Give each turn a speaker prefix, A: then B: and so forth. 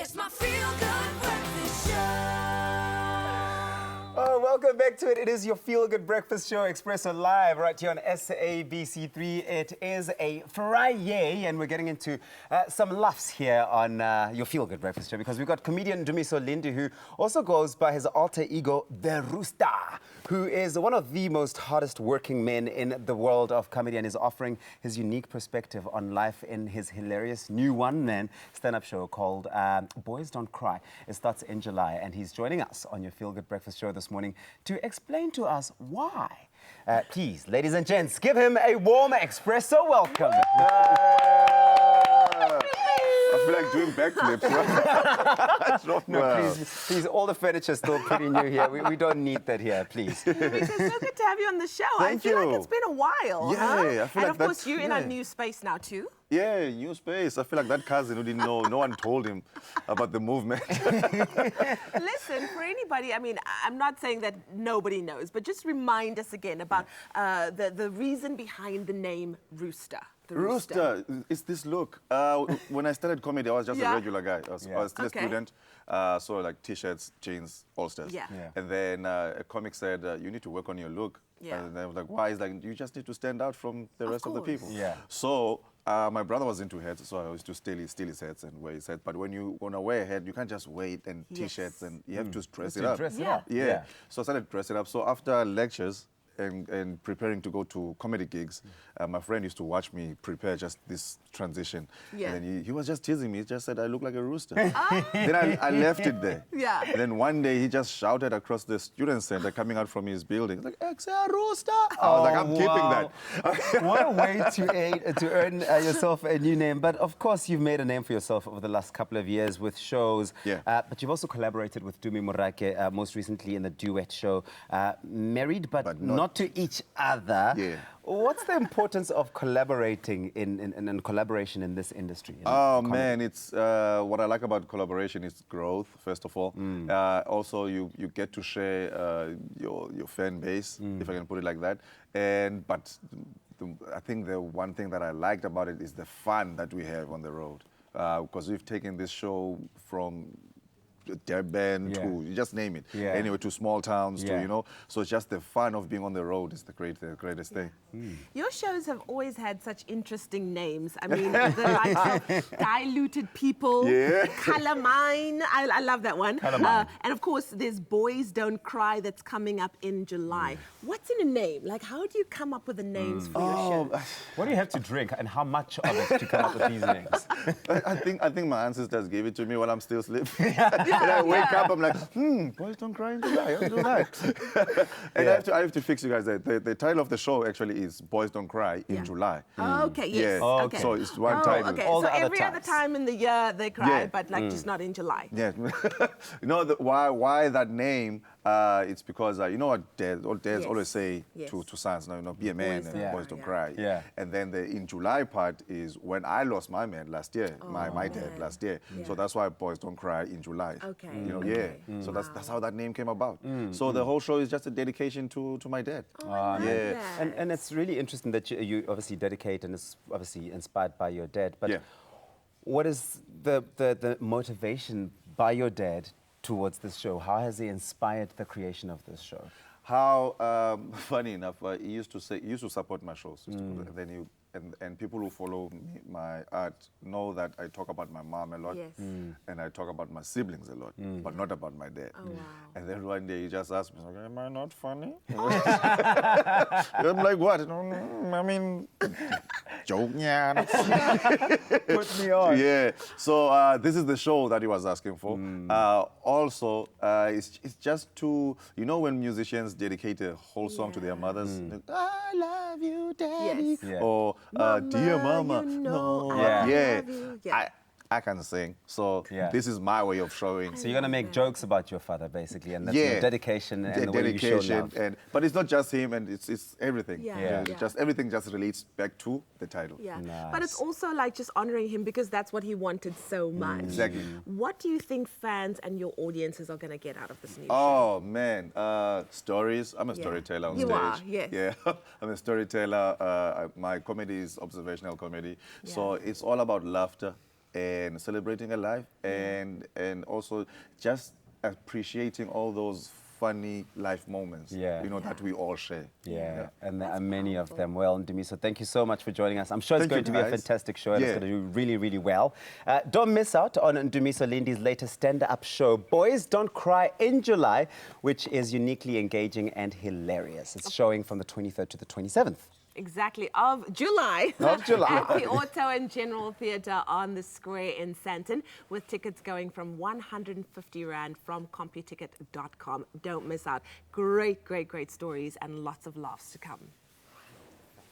A: It's my feel-good breakfast show.
B: Oh, welcome back to it. It is your feel-good breakfast show, Expresso Live, right here on SABC3. It is a Friday, and we're getting into some laughs here on your feel-good breakfast show because we've got comedian Ndumiso Lindi, who also goes by his alter ego, The Rooster, who is one of the most hardest working men in the world of comedy and is offering his unique perspective on life in his hilarious new one-man stand-up show called Boys Don't Cry. It starts in July, and he's joining us on your feel-good breakfast show this morning to explain to us why. Please, ladies and gents, give him a warm Expresso welcome.
C: I feel like doing backflips.
B: No, please, all the furniture is still pretty new here. We don't need that here, please.
D: It's so good to have you on the show.
C: Thank
D: I feel
C: you.
D: like it's been a while.
C: Yeah,
D: huh?
C: I feel
D: and
C: like
D: of course,
C: that's-
D: you're in
C: yeah.
D: a new space now too.
C: Yeah, new space. I feel like that cousin who didn't know, no one told him about the movement.
D: Listen, for anybody, I mean, I'm not saying that nobody knows, but just remind us again about the reason behind the name Rooster. The
C: Rooster, it's this look. When I started comedy, I was just a regular guy. I was still a student, so like t-shirts, jeans, ulsters.
D: Yeah.
C: And then a comic said, you need to work on your look.
D: Yeah.
C: And I was like, why? He's like, you just need to stand out from the rest of the people.
B: Yeah.
C: So my brother was into hats, so I used to steal his hats and wear his hat. But when you want to wear a hat, you can't just wear it and t-shirts, and you have to dress it up.
B: Dress it
D: Yeah.
B: up.
C: Yeah. So I started to dress it up. So after lectures and preparing to go to comedy gigs, my friend used to watch me prepare just this transition.
D: Yeah.
C: And then he was just teasing me. He just said, I look like a rooster. Then I left it there.
D: Yeah.
C: And then one day he just shouted across the student center coming out from his building, like, "Ex a rooster." I was like, I'm keeping that.
B: What a way to earn yourself a new name. But of course, you've made a name for yourself over the last couple of years with shows.
C: Yeah.
B: But you've also collaborated with Dumi Morake, most recently in the duet show, Married but not to each other.
C: Yeah.
B: What's the importance of collaborating in collaboration in this industry?
C: Oh man, it's what I like about collaboration is growth. First of all, also you get to share your fan base, if I can put it like that. But I think the one thing that I liked about it is the fun that we have on the road, because we've taken this show from Durban to, you just name it, anyway, to small towns, to, you know, so it's just the fun of being on the road is the greatest thing.
D: Your shows have always had such interesting names. I mean, the likes of Diluted People, Calamine. I love that one. And of course, there's Boys Don't Cry that's coming up in July. What's in a name? Like, how do you come up with the names for your shows?
B: What do you have to drink and how much of it to come up with these names?
C: I think my ancestors gave it to me while I'm still sleeping. And I wake up, I'm like, Boys Don't Cry in July, I'll do that. And I have to fix you guys that the title of the show actually is Boys Don't Cry in July.
D: Oh, okay, yes.
C: Yeah.
D: Okay.
C: So it's one title.
D: Okay,
B: All
D: so
B: the other
D: every other
B: times.
D: time in the year they cry, but like just not in July.
C: Yeah. You know why that name? It's because you know what dads always say to sons, no, be a man
D: Boys
C: and
D: don't
C: boys
D: cry,
C: don't
D: yeah.
C: cry.
B: Yeah.
C: And then the in July part is when I lost my man last year, my dad last year. So that's why Boys Don't Cry in July.
D: Okay.
C: You know,
D: okay.
C: So that's how that name came about. So the whole show is just a dedication to my dad.
B: And it's really interesting that you obviously dedicate and is obviously inspired by your dad. But what is the motivation by your dad towards this show? How has he inspired the creation of this show?
C: How funny enough, he used to support my shows. Then and people who follow my art know that I talk about my mom a lot, and I talk about my siblings a lot, but not about my dad.
D: Oh, wow.
C: And then one day he just asked me, like, "Am I not funny?" I'm like, "What? I mean, joke, yeah."
B: Put me on.
C: Yeah. So this is the show that he was asking for. Also, it's just to, you know, when musicians dedicate a whole song to their mothers, like, "I love you, Daddy,"
D: Yes.
C: or "Dear Mama."
D: you know
C: No.
D: I
C: Yeah.
D: love you. Yeah.
C: I can sing, so this is my way of showing.
B: So you're going to make jokes about your father, basically, and that's your dedication and the way you show love.
C: But it's not just him, and it's everything.
D: Yeah.
C: Just everything just relates back to the title.
D: Yeah,
B: Nice.
D: but it's also like just honoring him because that's what he wanted so much.
C: Exactly.
D: What do you think fans and your audiences are going to get out of this new show?
C: Oh man, stories. I'm a storyteller on
D: You
C: stage.
D: are, yes.
C: Yeah, I'm a storyteller. My comedy is observational comedy, so it's all about laughter and celebrating a life, and also just appreciating all those funny life moments, that we all share.
B: Yeah, and there are many of them. Well, Ndumiso, thank you so much for joining us. I'm sure it's going to be a fantastic show, and it's going to do really, really well. Don't miss out on Ndumiso Lindi's latest stand-up show, Boys Don't Cry, in July, which is uniquely engaging and hilarious. It's showing from the 23rd to the 27th.
D: Exactly, of July.
B: Of July.
D: At the Auto and General Theatre on the Square in Sandton, with tickets going from 150 Rand from computicket.com. Don't miss out. Great, great, great stories and lots of laughs to come.